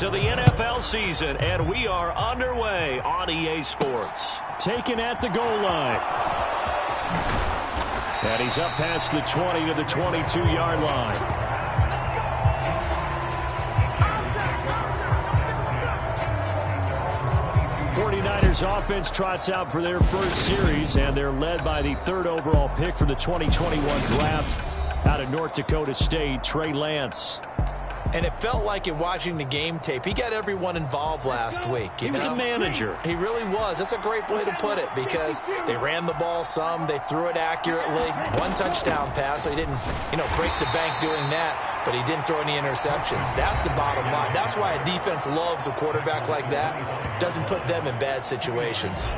of the NFL season, and we are underway on EA Sports. Taken at the goal line. And he's up past the 20 to the 22-yard line. Offense trots out for their first series, and they're led by the third overall pick for the 2021 draft out of North Dakota State, Trey Lance. And it felt like in watching the game tape, he got everyone involved last week. He was a manager. He really was. That's a great way to put it, because they ran the ball some, they threw it accurately. One touchdown pass, so he didn't, break the bank doing that, but he didn't throw any interceptions. That's the bottom line. That's why a defense loves a quarterback like that. Doesn't put them in bad situations.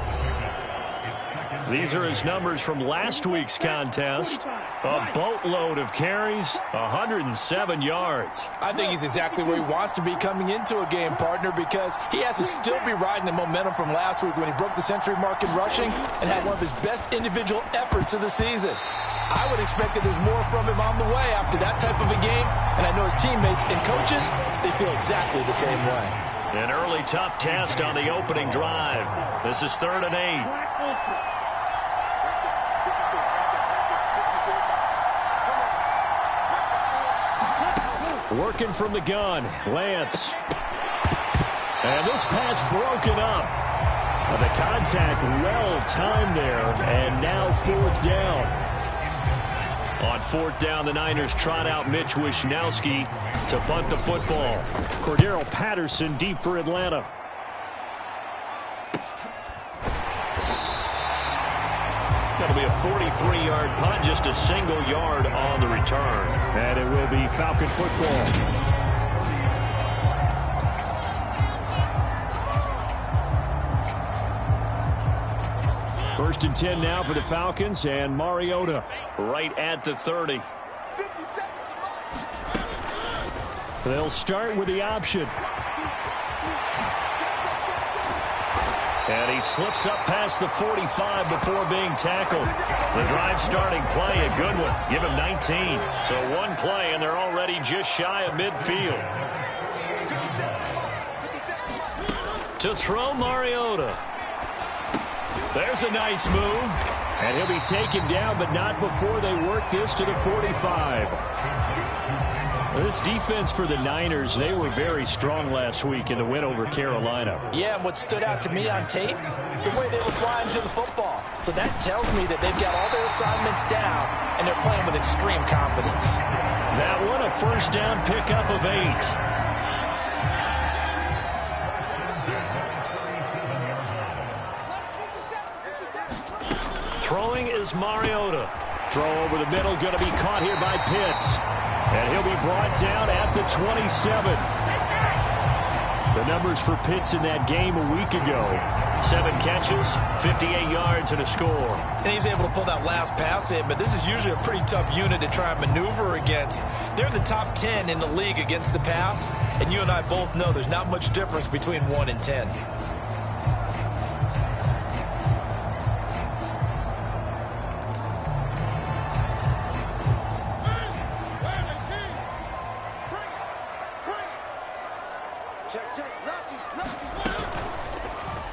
These are his numbers from last week's contest. A boatload of carries, 107 yards. I think he's exactly where he wants to be coming into a game, partner, because he has to still be riding the momentum from last week when he broke the century mark in rushing and had one of his best individual efforts of the season. I would expect that there's more from him on the way after that type of a game, and I know his teammates and coaches, they feel exactly the same way. An early tough test on the opening drive. This is 3rd and 8. Working from the gun, Lance. And this pass broken up. The contact well timed there, and now 4th down. On 4th down, the Niners trot out Mitch Wishnowsky to punt the football. Cordero Patterson deep for Atlanta. That'll be a 43-yard punt, just a single yard on the return. And it will be Falcon football. First and 10 now for the Falcons, and Mariota right at the 30. They'll start with the option. And he slips up past the 45 before being tackled. The drive starting play, a good one. Give him 19. So one play, and they're already just shy of midfield. To throw, Mariota. There's a nice move. And he'll be taken down, but not before they work this to the 45. This defense for the Niners, they were very strong last week in the win over Carolina. Yeah, and what stood out to me on tape, the way they were flying to the football. So that tells me that they've got all their assignments down, and they're playing with extreme confidence. That one, a first down pickup of 8. Throwing is Mariota. Throw over the middle, going to be caught here by Pitts. And he'll be brought down at the 27. The numbers for Pitts in that game a week ago. 7 catches, 58 yards, and a score. And he's able to pull that last pass in, but this is usually a pretty tough unit to try and maneuver against. They're in the top 10 in the league against the pass, and you and I both know there's not much difference between 1 and 10.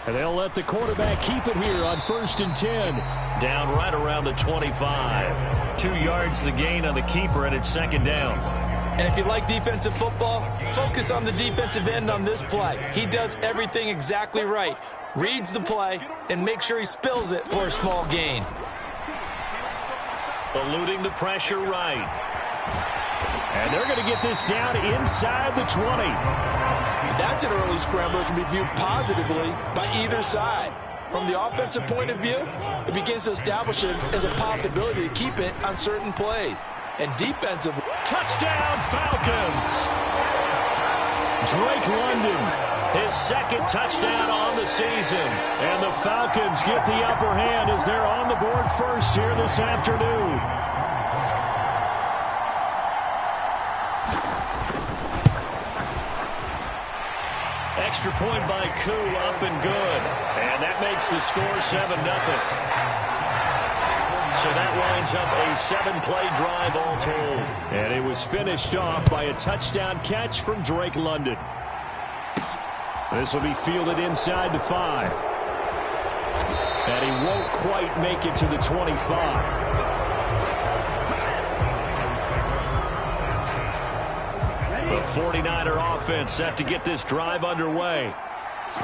And they'll let the quarterback keep it here on 1st and 10. Down right around the 25. 2 yards the gain on the keeper, and it's 2nd down. And if you like defensive football, focus on the defensive end on this play. He does everything exactly right. Reads the play and make sure he spills it for a small gain. Eluding the pressure right. And they're going to get this down inside the 20. That's an early scramble that can be viewed positively by either side. From the offensive point of view, it begins to establish it as a possibility to keep it on certain plays. And defensively, touchdown Falcons! Drake London, his 2nd touchdown on the season. And the Falcons get the upper hand as they're on the board first here this afternoon. Extra point by Koo, up and good. And that makes the score 7-0. So that winds up a 7-play drive all told. And it was finished off by a touchdown catch from Drake London. This will be fielded inside the 5. And he won't quite make it to the 25. The 49er offense set to get this drive underway.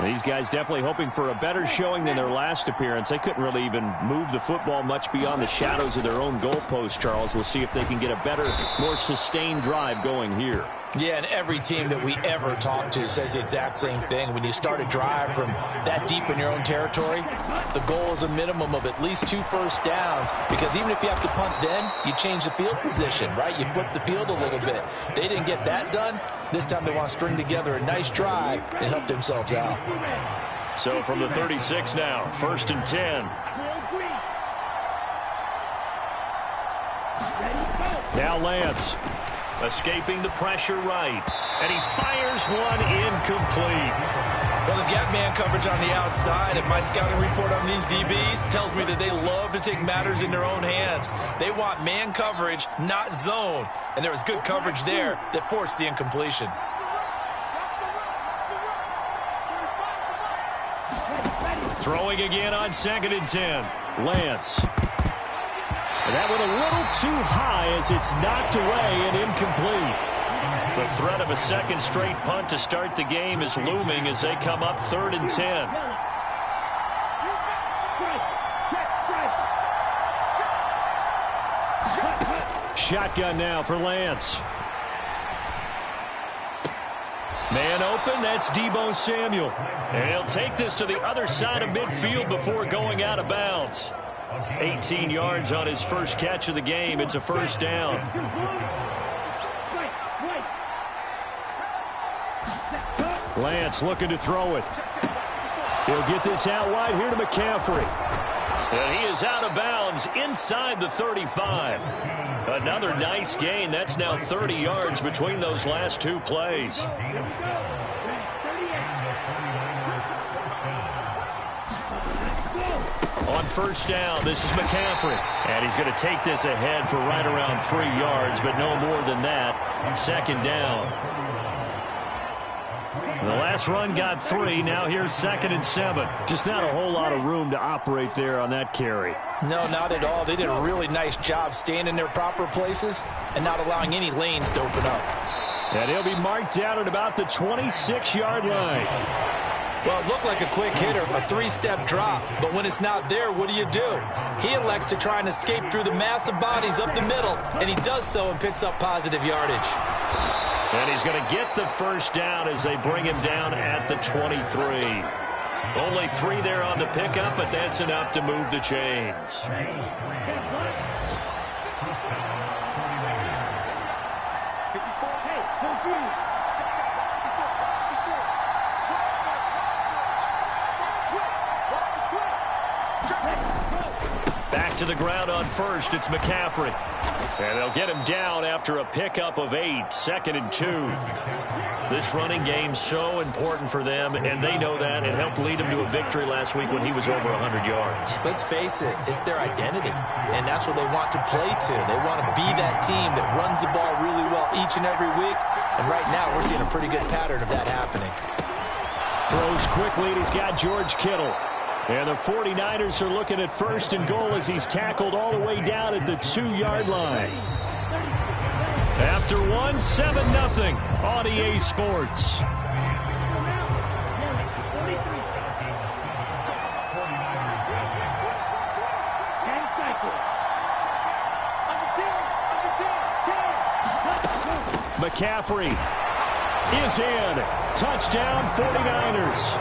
These guys definitely hoping for a better showing than their last appearance. They couldn't really even move the football much beyond the shadows of their own goalpost, Charles. We'll see if they can get a better, more sustained drive going here. Yeah, and every team that we ever talk to says the exact same thing. When you start a drive from that deep in your own territory, the goal is a minimum of at least 2 first downs, because even if you have to punt then, you change the field position, right? You flip the field a little bit. They didn't get that done. This time they want to string together a nice drive and help themselves out. So from the 36 now, 1st and 10. Now Lance. Escaping the pressure right. And he fires one incomplete. Well, they've got man coverage on the outside, and my scouting report on these DBs tells me that they love to take matters in their own hands. They want man coverage, not zone. And there was good coverage there that forced the incompletion. Throwing again on 2nd and 10. Lance. And that one a little too high as it's knocked away and incomplete. The threat of a second straight punt to start the game is looming as they come up 3rd and 10. Shotgun now for Lance. Man open, that's Deebo Samuel. And he'll take this to the other side of midfield before going out of bounds. 18 yards on his first catch of the game. It's a first down. Lance looking to throw it. He'll get this out wide here to McCaffrey. And he is out of bounds inside the 35. Another nice gain. That's now 30 yards between those last 2 plays. On first down, this is McCaffrey. And he's going to take this ahead for right around 3 yards, but no more than that. 2nd down. The last run got 3. Now here's 2nd and 7. Just not a whole lot of room to operate there on that carry. No, not at all. They did a really nice job staying in their proper places and not allowing any lanes to open up. And he'll be marked down at about the 26-yard line. Well, it looked like a quick hitter, a 3-step drop. But when it's not there, what do? He elects to try and escape through the massive bodies up the middle, and he does so and picks up positive yardage. And he's going to get the first down as they bring him down at the 23. Only 3 there on the pickup, but that's enough to move the chains. Back to the ground on first. It's McCaffrey. And they'll get him down after a pickup of 8. 2nd and 2. This running game's so important for them, and they know that. It helped lead them to a victory last week when he was over 100 yards. Let's face it, it's their identity, and that's what they want to play to. They want to be that team that runs the ball really well each and every week, and right now we're seeing a pretty good pattern of that happening. Throws quickly, and he's got George Kittle. And the 49ers are looking at 1st and goal as he's tackled all the way down at the 2-yard line. After 1, 7-0 on EA Sports. McCaffrey is in. Touchdown 49ers.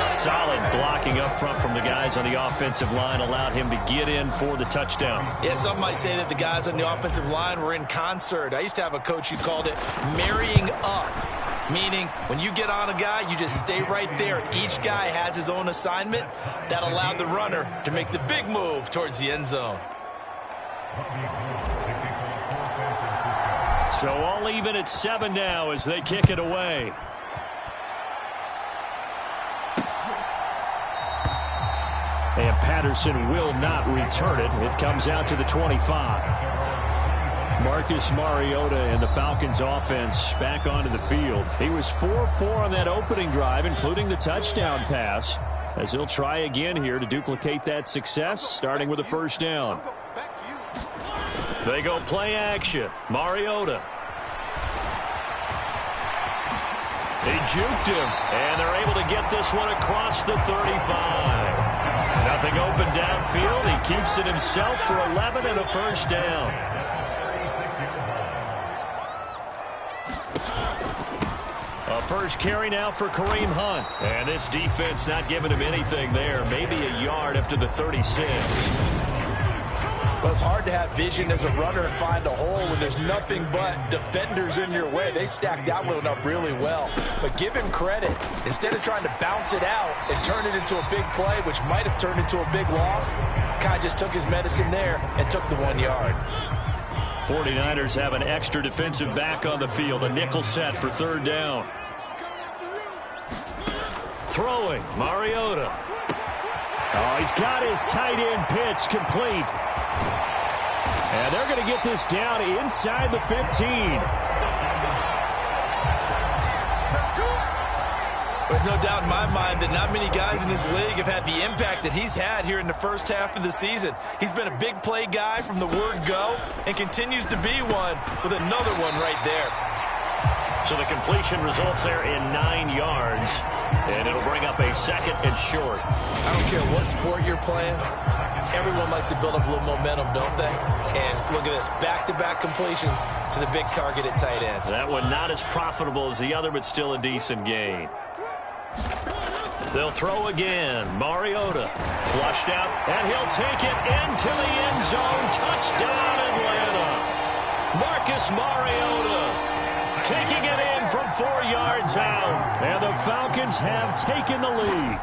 Solid blocking up front from the guys on the offensive line allowed him to get in for the touchdown. Yeah, some might say that the guys on the offensive line were in concert. I used to have a coach who called it marrying up, meaning when you get on a guy, you just stay right there. Each guy has his own assignment. That allowed the runner to make the big move towards the end zone. So all even at 7 now as they kick it away. And Patterson will not return it. It comes out to the 25. Marcus Mariota and the Falcons offense back onto the field. He was 4-4 on that opening drive, including the touchdown pass, as he'll try again here to duplicate that success, starting with a first down. They go play action. Mariota. He juked him, and they're able to get this one across the 35. Nothing open downfield. He keeps it himself for 11 and a first down. A first carry now for Kareem Hunt. And this defense not giving him anything there. Maybe a yard up to the 36. Well, it's hard to have vision as a runner and find a hole when there's nothing but defenders in your way. They stacked that one up really well. But give him credit. Instead of trying to bounce it out and turn it into a big play, which might have turned into a big loss, kind of just took his medicine there and took the 1 yard. 49ers have an extra defensive back on the field. A nickel set for third down. Throwing, Mariota. Oh, he's got his tight end pitch complete. And they're going to get this down inside the 15. There's no doubt in my mind that not many guys in this league have had the impact that he's had here in the first half of the season. He's been a big play guy from the word go and continues to be one with another one right there. So the completion results there in 9 yards, and it'll bring up a second and short. I don't care what sport you're playing. Everyone likes to build up a little momentum, don't they? And look at this, back-to-back completions to the big target at tight end. That one not as profitable as the other, but still a decent gain. They'll throw again. Mariota flushed out, and he'll take it into the end zone. Touchdown, Atlanta. Marcus Mariota taking it in from 4 yards out. And the Falcons have taken the lead.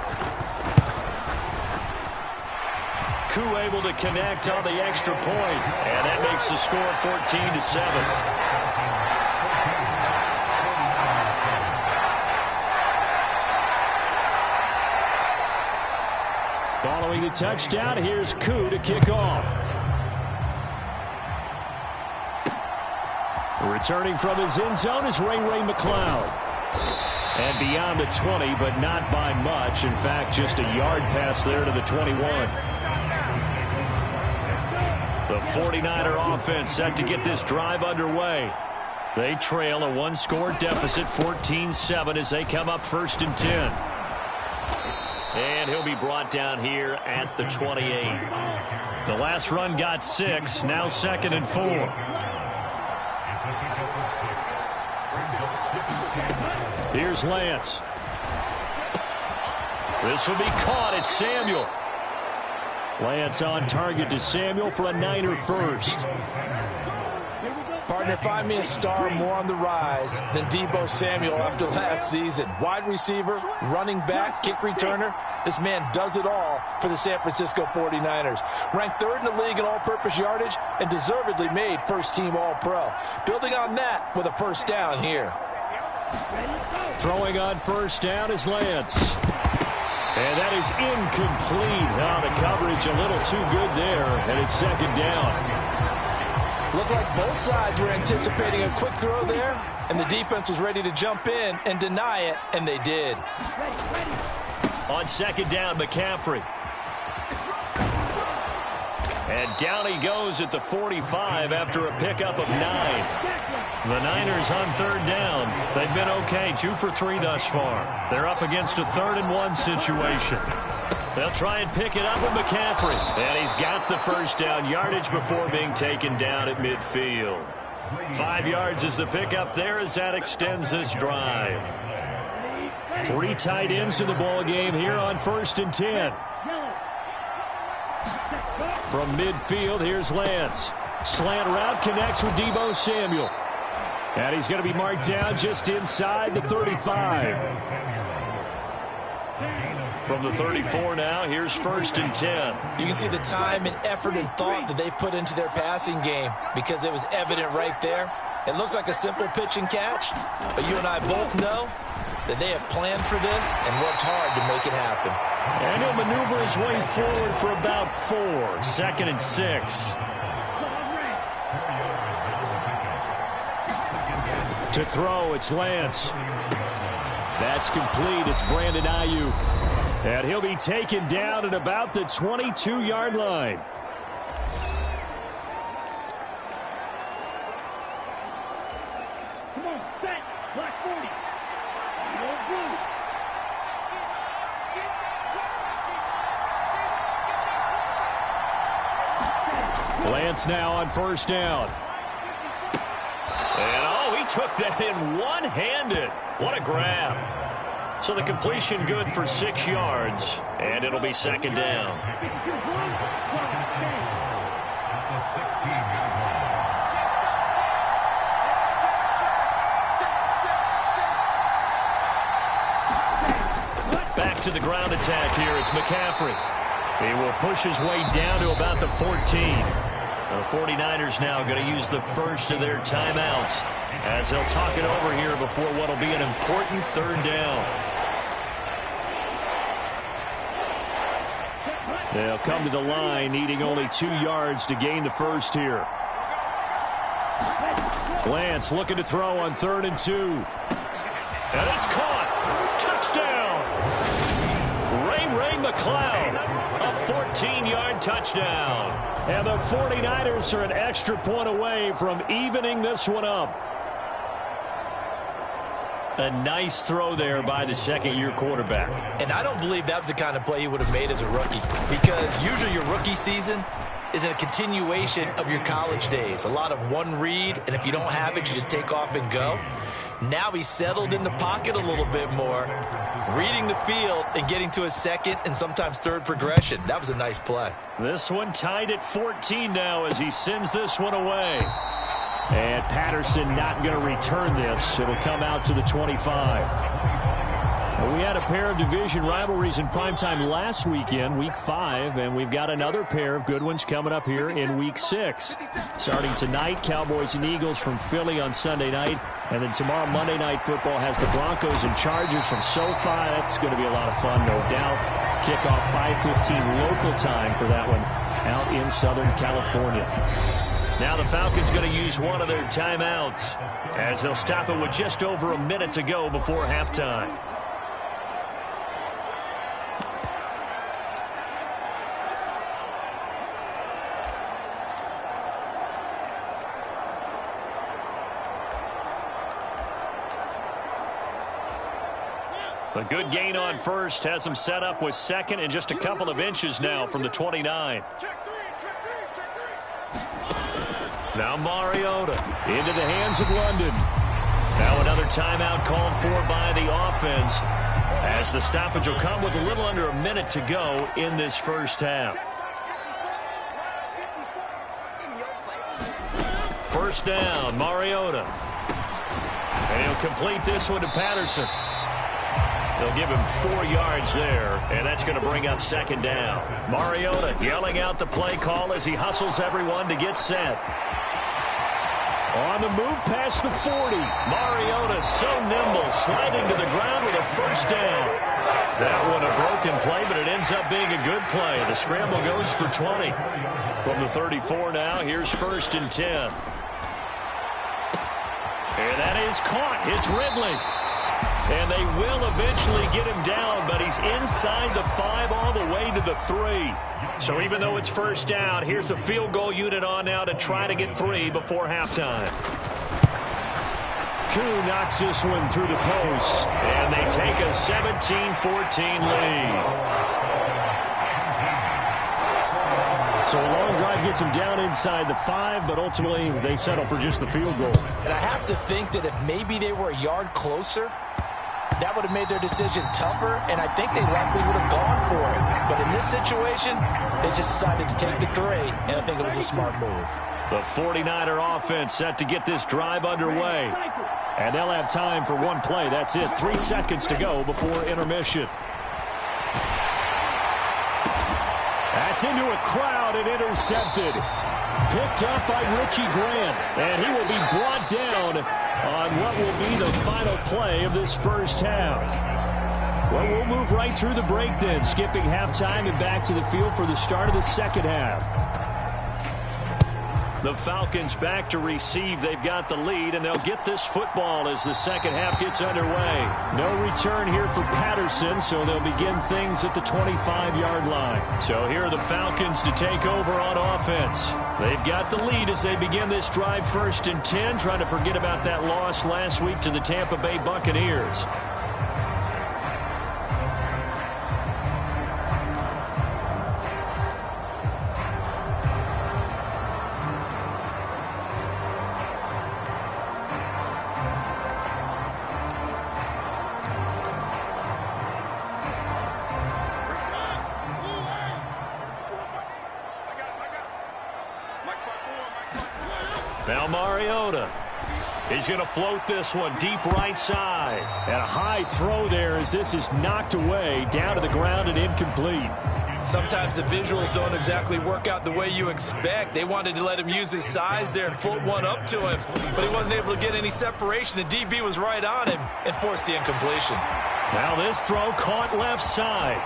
Koo able to connect on the extra point, and that makes the score 14-7. Following the touchdown, here's Koo to kick off. Returning from his end zone is Ray McCloud. And beyond the 20, but not by much. In fact, just a yard pass there to the 21. The 49er offense set to get this drive underway. They trail a one-score deficit, 14-7, as they come up first and 10. And he'll be brought down here at the 28. The last run got 6, now second and 4. Here's Lance. This will be caught. It's Samuel. Lance on target to Samuel for a Niner first. Partner, find me a star more on the rise than Deebo Samuel after last season. Wide receiver, running back, kick returner. This man does it all for the San Francisco 49ers. Ranked third in the league in all-purpose yardage and deservedly made first-team All-Pro. Building on that with a first down here. Throwing on first down is Lance. And that is incomplete. Now the coverage a little too good there, and it's second down. Looked like both sides were anticipating a quick throw there, and the defense was ready to jump in and deny it, and they did. On second down, McCaffrey. And down he goes at the 45 after a pickup of 9. The Niners on third down. They've been okay, 2 for 3 thus far. They're up against a 3rd and 1 situation. They'll try and pick it up with McCaffrey. And he's got the first down, yardage before being taken down at midfield. 5 yards is the pickup there as that extends this drive. 3 tight ends in the ball game here on first and 10. From midfield, here's Lance. Slant route connects with Deebo Samuel. And he's going to be marked down just inside the 35. From the 34 now, here's first and 10. You can see the time and effort and thought that they've put into their passing game because it was evident right there. It looks like a simple pitch and catch, but you and I both know that they have planned for this and worked hard to make it happen. And he'll maneuver his way forward for about 4. Second and 6. To throw, it's Lance. That's complete. It's Brandon Ayuk. And he'll be taken down at about the 22-yard line. Come on, set. Black 40. No blue. Lance now on first down. And, oh, he took that in one-handed. What a grab. So the completion good for 6 yards, and it'll be second down. Back to the ground attack here. It's McCaffrey. He will push his way down to about the 14. The 49ers now going to use the first of their timeouts as they'll talk it over here before what will be an important third down. They'll come to the line needing only 2 yards to gain the first here. Lance looking to throw on 3rd and 2. And it's caught. Touchdown. Ray McCloud. A 14-yard touchdown. And the 49ers are an extra point away from evening this one up. A nice throw there by the second-year quarterback. And I don't believe that was the kind of play he would have made as a rookie, because usually your rookie season is a continuation of your college days. A lot of one read, and if you don't have it, you just take off and go. Now he's settled in the pocket a little bit more, reading the field and getting to a second and sometimes third progression. That was a nice play. This one tied at 14 now as he sends this one away. And Patterson not going to return this. It'll come out to the 25. We had a pair of division rivalries in primetime last weekend, Week 5, and we've got another pair of good ones coming up here in Week 6. Starting tonight, Cowboys and Eagles from Philly on Sunday night, and then tomorrow, Monday Night Football has the Broncos and Chargers from SoFi. That's going to be a lot of fun, no doubt. Kickoff 5:15 local time for that one out in Southern California. Now the Falcons going to use one of their timeouts as they'll stop it with just over a minute to go before halftime. A good gain on first has them set up with second and just a couple of inches now from the 29. Now Mariota into the hands of London. Now another timeout called for by the offense as the stoppage will come with a little under a minute to go in this first half. First down, Mariota. And he'll complete this one to Patterson. They'll give him 4 yards there, and that's going to bring up second down. Mariota yelling out the play call as he hustles everyone to get set. On the move past the 40. Mariota so nimble, sliding to the ground with a first down. That one a broken play, but it ends up being a good play. The scramble goes for 20. From the 34 now, here's 1st and 10. And that is caught. It's Ridley. And they will eventually get him down, but he's inside the 5 all the way to the 3. So even though it's first down, here's the field goal unit on now to try to get 3 before halftime. Koo knocks this one through the post. And they take a 17-14 lead. So a long drive gets them down inside the 5, but ultimately they settle for just the field goal. And I have to think that if maybe they were a yard closer, that would have made their decision tougher, and I think they likely would have gone for it. But in this situation, they just decided to take the 3, and I think it was a smart move. The 49er offense set to get this drive underway. And they'll have time for one play. That's it. 3 seconds to go before intermission. That's into a crowd and intercepted. Picked up by Richie Grant. And he will be brought down on what will be the final play of this first half. Well, we'll move right through the break then, skipping halftime and back to the field for the start of the second half. The Falcons back to receive. They've got the lead, and they'll get this football as the second half gets underway. No return here for Patterson, so they'll begin things at the 25-yard line. So here are the Falcons to take over on offense. They've got the lead as they begin this drive 1st and 10, trying to forget about that loss last week to the Tampa Bay Buccaneers. Now Mariota. He's going to float this one deep right side. And a high throw there as this is knocked away, down to the ground and incomplete. Sometimes the visuals don't exactly work out the way you expect. They wanted to let him use his size there and float one up to him, but he wasn't able to get any separation. The DB was right on him and forced the incompletion. Now this throw caught left side.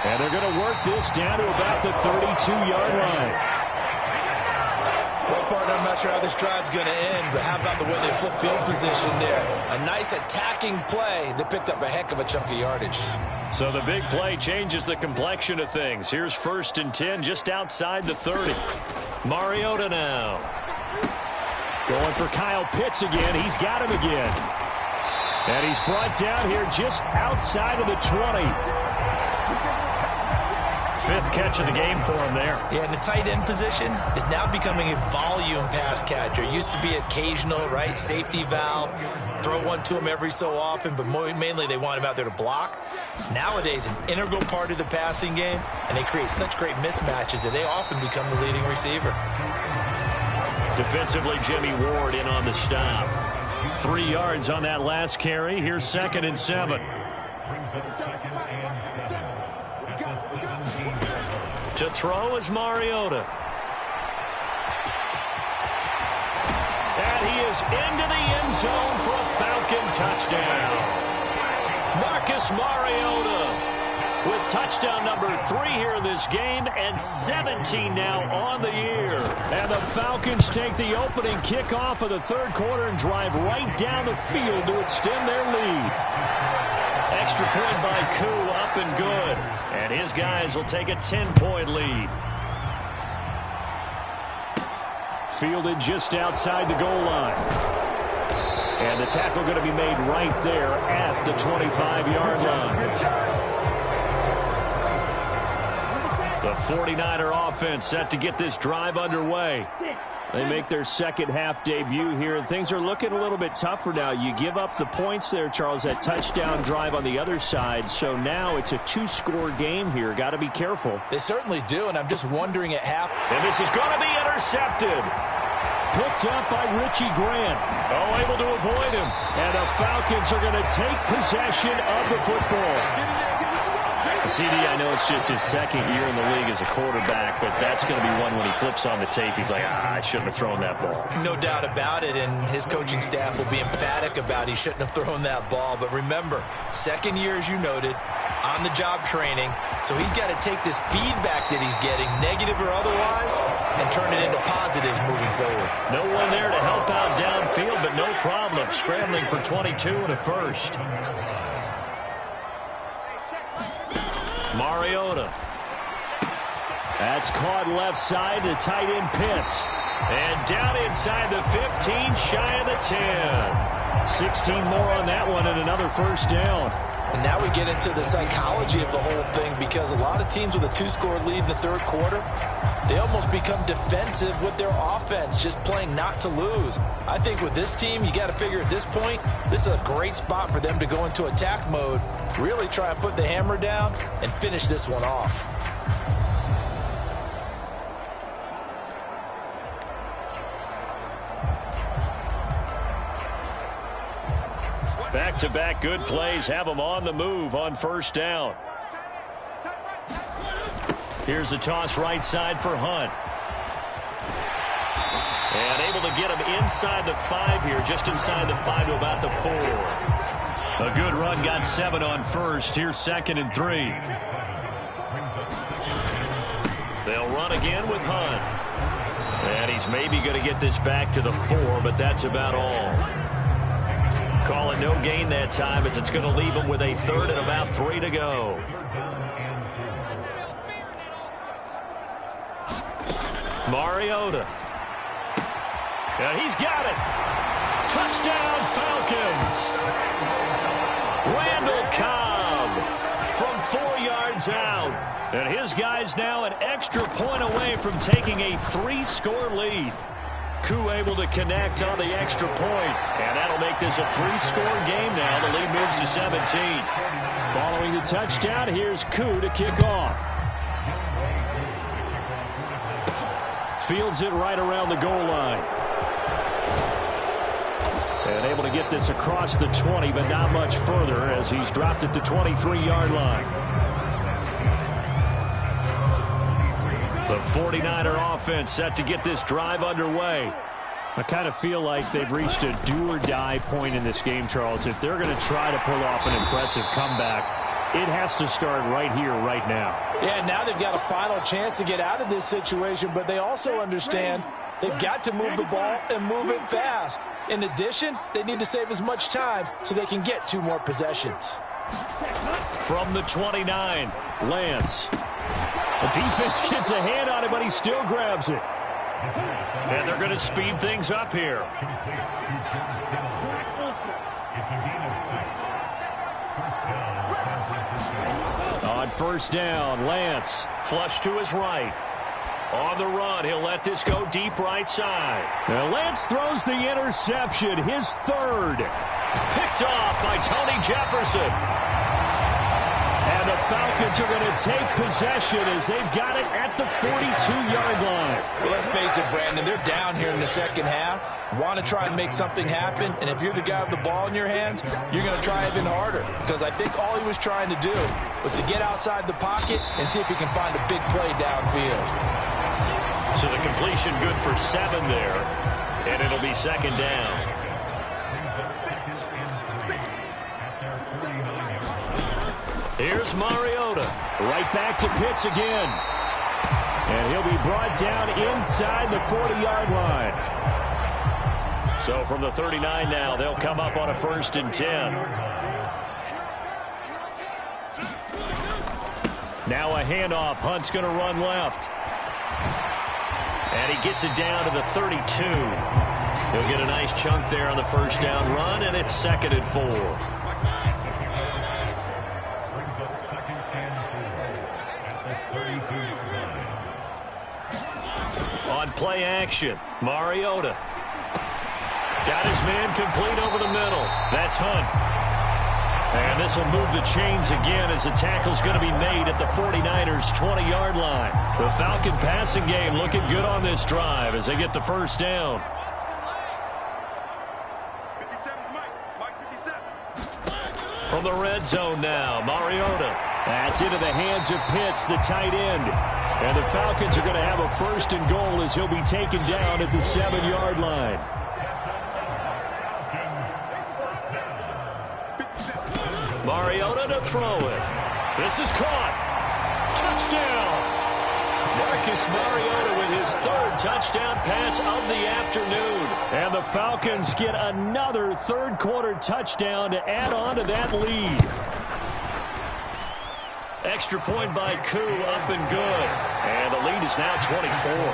And they're going to work this down to about the 32-yard line. Well, partner, I'm not sure how this drive's going to end, but how about the way they flip field position there? A nice attacking play that picked up a heck of a chunk of yardage. So the big play changes the complexion of things. Here's 1st and 10 just outside the 30. Mariota now. Going for Kyle Pitts again. He's got him again. And he's brought down here just outside of the 20. 5th catch of the game for him there. Yeah, and the tight end position is now becoming a volume pass catcher. It used to be occasional, right? Safety valve. Throw one to him every so often, but mainly they want him out there to block. Nowadays, an integral part of the passing game, and they create such great mismatches that they often become the leading receiver. Defensively, Jimmy Ward in on the stop. 3 yards on that last carry. Here's 2nd and 7. To throw is Mariota. And he is into the end zone for a Falcon touchdown. Marcus Mariota with touchdown number 3 here in this game, and 17 now on the year. And the Falcons take the opening kickoff of the 3rd quarter and drive right down the field to extend their lead. Extra point by Koo, up and good. And his guys will take a 10-point lead. Fielded just outside the goal line. And the tackle going to be made right there at the 25-yard line. The 49er offense set to get this drive underway. They make their second half debut here, and things are looking a little bit tougher now. You give up the points there, Charles, that touchdown drive on the other side. So now it's a 2-score game here. Got to be careful. They certainly do, and I'm just wondering at half. And this is going to be intercepted. Picked up by Richie Grant. Oh, able to avoid him. And the Falcons are going to take possession of the football. CD, I know it's just his 2nd year in the league as a quarterback, but that's going to be one when he flips on the tape. He's like, I shouldn't have thrown that ball. No doubt about it, and his coaching staff will be emphatic about he shouldn't have thrown that ball. But remember, 2nd year, as you noted, on-the-job training, so he's got to take this feedback that he's getting, negative or otherwise, and turn it into positives moving forward. No one there to help out downfield, but no problem. Scrambling for 22 and a first. Mariota. That's caught left side to tight end Pitts. And down inside the 15, shy of the 10. 16 more on that one and another first down. And now we get into the psychology of the whole thing, because a lot of teams with a 2-score lead in the 3rd quarter, they almost become defensive with their offense, just playing not to lose. I think with this team, you got to figure at this point, this is a great spot for them to go into attack mode, really try and put the hammer down and finish this one off. Back-to-back good plays have them on the move on first down. Here's a toss right side for Hunt. And able to get him inside the 5 here, just inside the 5 to about the 4. A good run, got 7 on first. Here's 2nd and 3. They'll run again with Hunt. And he's maybe going to get this back to the 4, but that's about all. Call it no gain that time as it's going to leave him with a 3rd and about 3 to go. Mariota. And he's got it. Touchdown, Falcons. Randall Cobb from 4 yards out. And his guy's now an extra point away from taking a 3-score lead. Koo able to connect on the extra point. And that'll make this a 3-score game now. The lead moves to 17. Following the touchdown, here's Koo to kick off. Fields it right around the goal line. And able to get this across the 20, but not much further as he's dropped it to 23-yard line. The 49er offense set to get this drive underway. I kind of feel like they've reached a do-or-die point in this game, Charles. If they're going to try to pull off an impressive comeback, it has to start right here, right now. Yeah, now they've got a final chance to get out of this situation, but they also understand they've got to move the ball and move it fast. In addition, they need to save as much time so they can get 2 more possessions. From the 29, Lance. The defense gets a hand on it, but he still grabs it. And they're going to speed things up here. On first down, Lance. Flush to his right. On the run, he'll let this go deep right side. Now Lance throws the interception, his 3rd. Picked off by Tony Jefferson. And the Falcons are going to take possession as they've got it at the 42-yard line. Well, let's face it, Brandon, they're down here in the second half. Want to try and make something happen, and if you're the guy with the ball in your hands, you're going to try even harder, because I think all he was trying to do was to get outside the pocket and see if he can find a big play downfield. So the completion good for 7 there, and it'll be 2nd down. Here's Mariota. Right back to Pitts again. And he'll be brought down inside the 40-yard line. So from the 39 now, they'll come up on a 1st and 10. Now a handoff. Hunt's going to run left. And he gets it down to the 32. He'll get a nice chunk there on the 1st down run, and it's 2nd and 4. On play action, Mariota. Got his man complete over the middle. That's Hunt. And this will move the chains again as the tackle's going to be made at the 49ers' 20-yard line. The Falcon passing game looking good on this drive as they get the 1st down. 57, Mike 57. From the red zone now, Mariota. That's into the hands of Pitts, the tight end. And the Falcons are going to have a 1st and goal as he'll be taken down at the 7-yard line. Mariota to throw it. This is caught. Touchdown. Marcus Mariota with his 3rd touchdown pass of the afternoon. And the Falcons get another 3rd quarter touchdown to add on to that lead. Extra point by Koo, up and good. And the lead is now 24.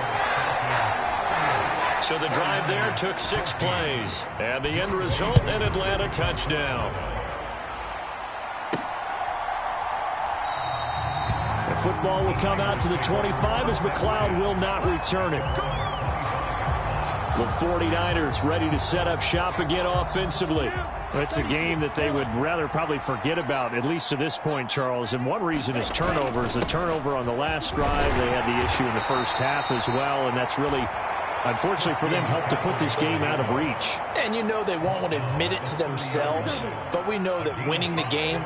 So the drive there took 6 plays. And the end result, an Atlanta touchdown. The football will come out to the 25 as McLeod will not return it. The 49ers ready to set up shop again offensively. It's a game that they would rather probably forget about, at least to this point, Charles. And one reason is turnovers. A turnover on the last drive. They had the issue in the first half as well, and that's really, unfortunately for them, helped to put this game out of reach. And you know they won't want to admit it to themselves, but we know that winning the game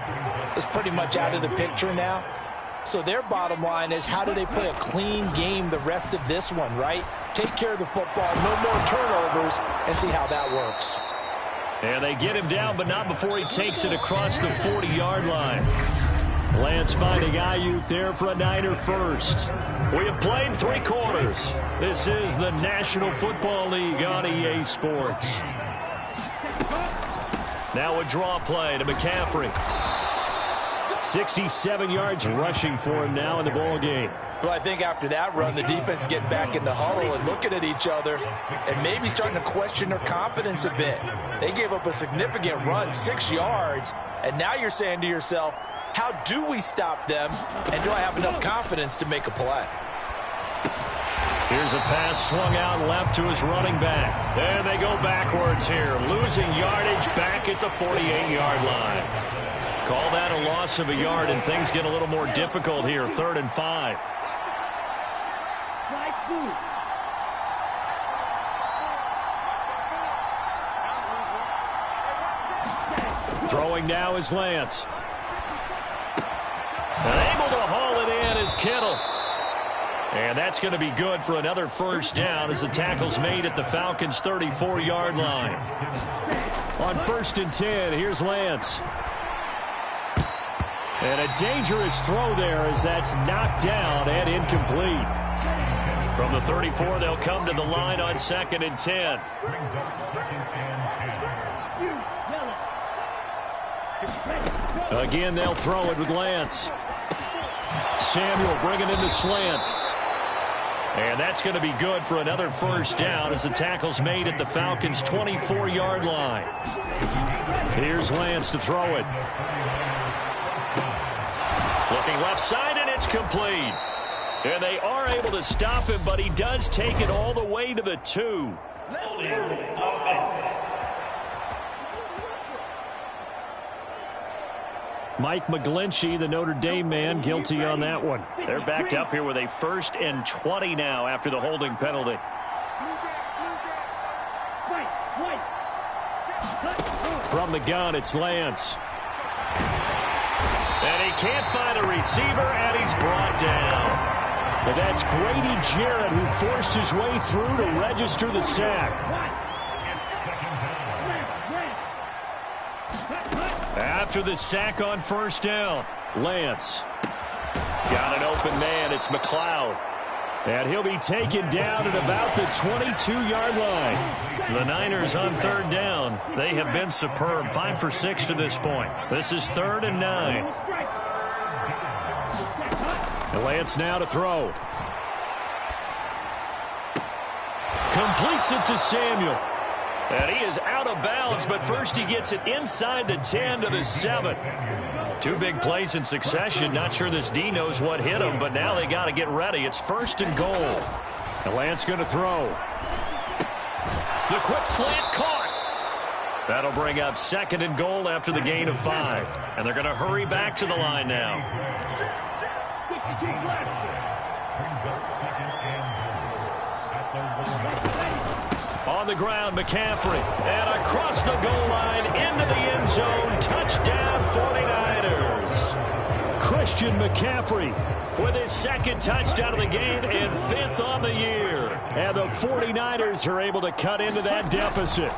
is pretty much out of the picture now. So their bottom line is, how do they play a clean game the rest of this one, right? Take care of the football, no more turnovers, and see how that works. And they get him down, but not before he takes it across the 40-yard line. Lance finding Ayuk there for a Niner first. We have played 3 quarters. This is the National Football League on EA Sports. Now a draw play to McCaffrey. 67 yards rushing for him now in the ball game. Well, I think after that run, the defense is getting back in the huddle and looking at each other and maybe starting to question their confidence a bit. They gave up a significant run, 6 yards, and now you're saying to yourself, how do we stop them, and do I have enough confidence to make a play? Here's a pass swung out left to his running back. And they go backwards here, losing yardage back at the 48-yard line. Call that a loss of a yard, and things get a little more difficult here, 3rd and 5. Throwing now is Lance. And able to haul it in is Kittle. And that's going to be good for another first down as the tackle's made at the Falcons' 34-yard line. On 1st and 10, here's Lance. And a dangerous throw there as that's knocked down and incomplete. From the 34, they'll come to the line on 2nd and 10. Again, they'll throw it with Lance. Samuel bringing in the slant. And that's going to be good for another first down as the tackle's made at the Falcons' 24-yard line. Here's Lance to throw it. Looking left side, and it's complete. And they are able to stop him, but he does take it all the way to the 2. Mike McGlinchey, the Notre Dame man, guilty on that one. They're backed up here with a 1st and 20 now after the holding penalty. From the gun, it's Lance. And he can't find a receiver, and he's brought down. But that's Grady Jarrett who forced his way through to register the sack. After the sack on 1st down, Lance. got an open man. It's McLeod. And he'll be taken down at about the 22-yard line. The Niners on 3rd down. They have been superb. 5 for 6 to this point. This is 3rd and 9. And Lance now to throw. Completes it to Samuel. And he is out of bounds, but first he gets it inside the 10 to the 7. 2 big plays in succession. Not sure this D knows what hit him, but now they got to get ready. It's 1st and goal. And Lance going to throw. The quick slant caught. That'll bring up 2nd and goal after the gain of 5. And they're going to hurry back to the line now. On the ground, McCaffrey. And across the goal line into the end zone. Touchdown, 49ers. Christian McCaffrey with his 2nd touchdown of the game and 5th on the year. And the 49ers are able to cut into that deficit.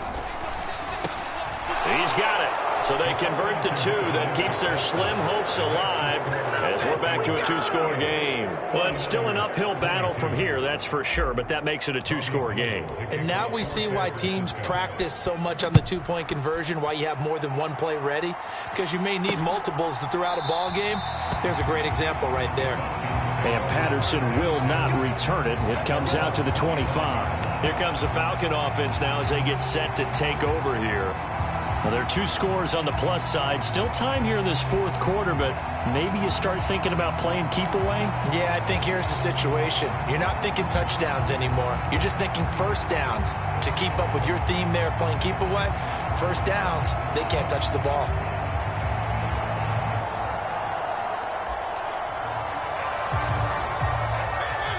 He's got it. So they convert the 2. That keeps their slim hopes alive as we're back to a 2-score game. Well, it's still an uphill battle from here, that's for sure, but that makes it a 2-score game. And now we see why teams practice so much on the 2-point conversion, why you have more than one play ready, because you may need multiples to throw out a ball game. There's a great example right there. And Patterson will not return it. It comes out to the 25. Here comes the Falcon offense now as they get set to take over here. Well, there are 2 scores on the plus side. Still time here in this 4th quarter, but maybe you start thinking about playing keep away? Yeah, I think here's the situation. You're not thinking touchdowns anymore. You're just thinking first downs. To keep up with your theme there, playing keep away, first downs, they can't touch the ball.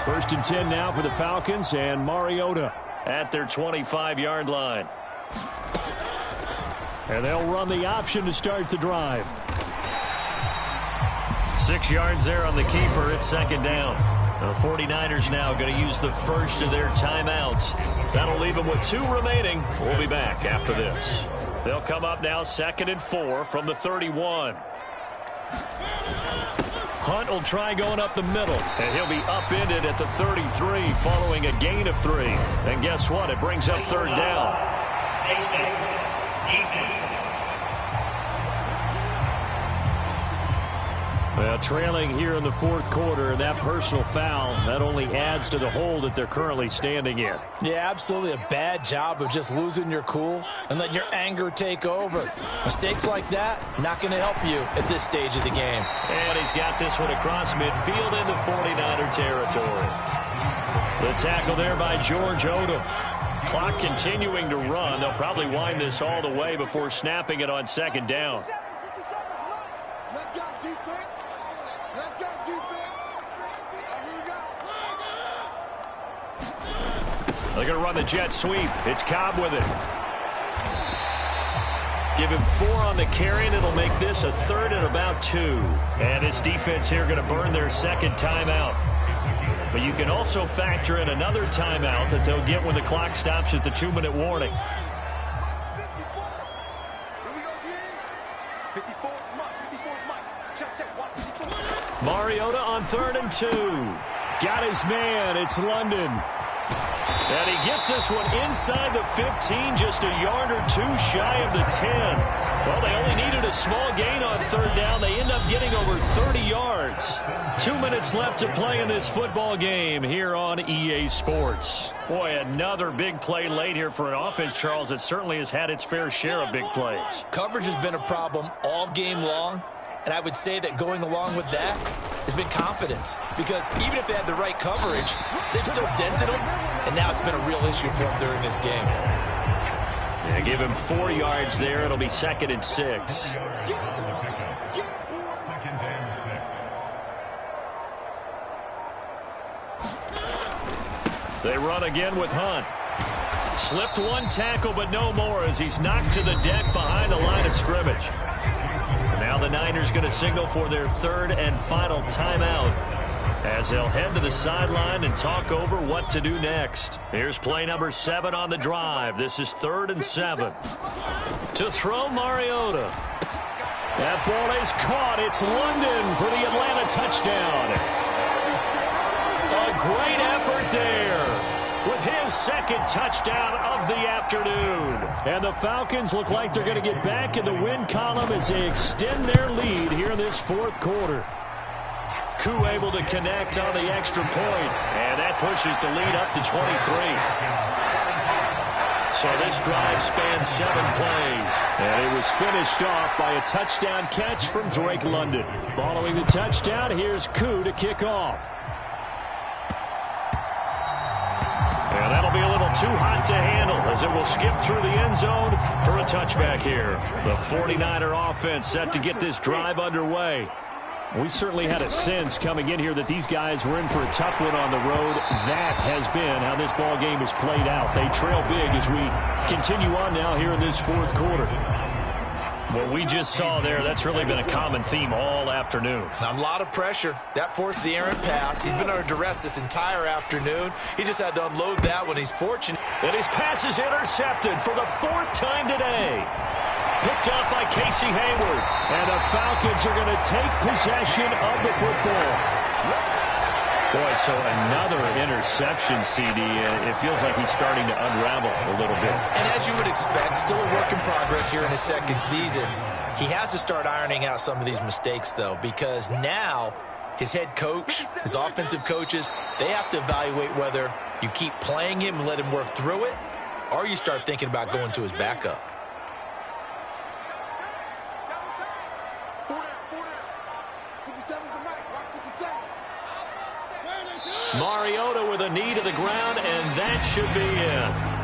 First and 10 now for the Falcons, and Mariota at their 25-yard line. And they'll run the option to start the drive. 6 yards there on the keeper. It's 2nd down. The 49ers now going to use the first of their timeouts. That'll leave them with 2 remaining. We'll be back after this. They'll come up now 2nd and 4 from the 31. Hunt will try going up the middle, and he'll be upended at the 33 following a gain of 3. And guess what? It brings up 3rd down. Well, trailing here in the 4th quarter, and that personal foul, that only adds to the hole that they're currently standing in. Yeah, absolutely a bad job of just losing your cool and letting your anger take over. Mistakes like that, not going to help you at this stage of the game. And he's got this one across midfield into 49er territory. The tackle there by George Odom. Clock continuing to run. They'll probably wind this all the way before snapping it on 2nd down. Let's go defense. Let's go defense. Here we go. They're going to run the jet sweep. It's Cobb with it. Give him 4 on the carry, and it'll make this a 3rd and about 2. And his defense here going to burn their 2nd timeout. But you can also factor in another timeout that they'll get when the clock stops at the 2-minute warning. Mariota on 3rd and 2. Got his man. It's London. And he gets this one inside the 15, just a yard or 2 shy of the 10. Well, they only needed a small gain on 3rd down. They end up getting over 30 yards. 2 minutes left to play in this football game here on EA Sports. Boy, another big play late here for an offense, Charles, that certainly has had its fair share of big plays. Coverage has been a problem all game long. And I would say that going along with that has been confidence. Because even if they had the right coverage, they've still dented them. And now it's been a real issue for them during this game. Yeah, give him 4 yards there. It'll be 2nd and 6. They run again with Hunt. Slipped 1 tackle, but no more as he's knocked to the deck behind the line of scrimmage. Now the Niners going to signal for their 3rd and final timeout as they'll head to the sideline and talk over what to do next. Here's play number 7 on the drive. This is 3rd and 7. To throw, Mariota. That ball is caught. It's London for the Atlanta touchdown. A great effort there with his 2nd touchdown of the afternoon. And the Falcons look like they're going to get back in the win column as they extend their lead here in this 4th quarter. Koo able to connect on the extra point, and that pushes the lead up to 23. So this drive spans 7 plays. And it was finished off by a touchdown catch from Drake London. Following the touchdown, here's Koo to kick off. And that'll be a little too hot to handle as it will skip through the end zone for a touchback here. The 49er offense set to get this drive underway. We certainly had a sense coming in here that these guys were in for a tough one on the road. That has been how this ball game has played out. They trail big as we continue on now here in this 4th quarter. What we just saw there, that's really been a common theme all afternoon. A lot of pressure. That forced the errant pass. He's been under duress this entire afternoon. He just had to unload that when he's fortunate. And his pass is intercepted for the 4th time today. Picked up by Casey Hayward. And the Falcons are going to take possession of the football. Boy, so another interception, CD. It feels like he's starting to unravel a little bit. And as you would expect, still a work in progress here in his 2nd season. He has to start ironing out some of these mistakes, though, because now his head coach, his offensive coaches, they have to evaluate whether you keep playing him and let him work through it, or you start thinking about going to his backup. Mariota with a knee to the ground, and that should be in.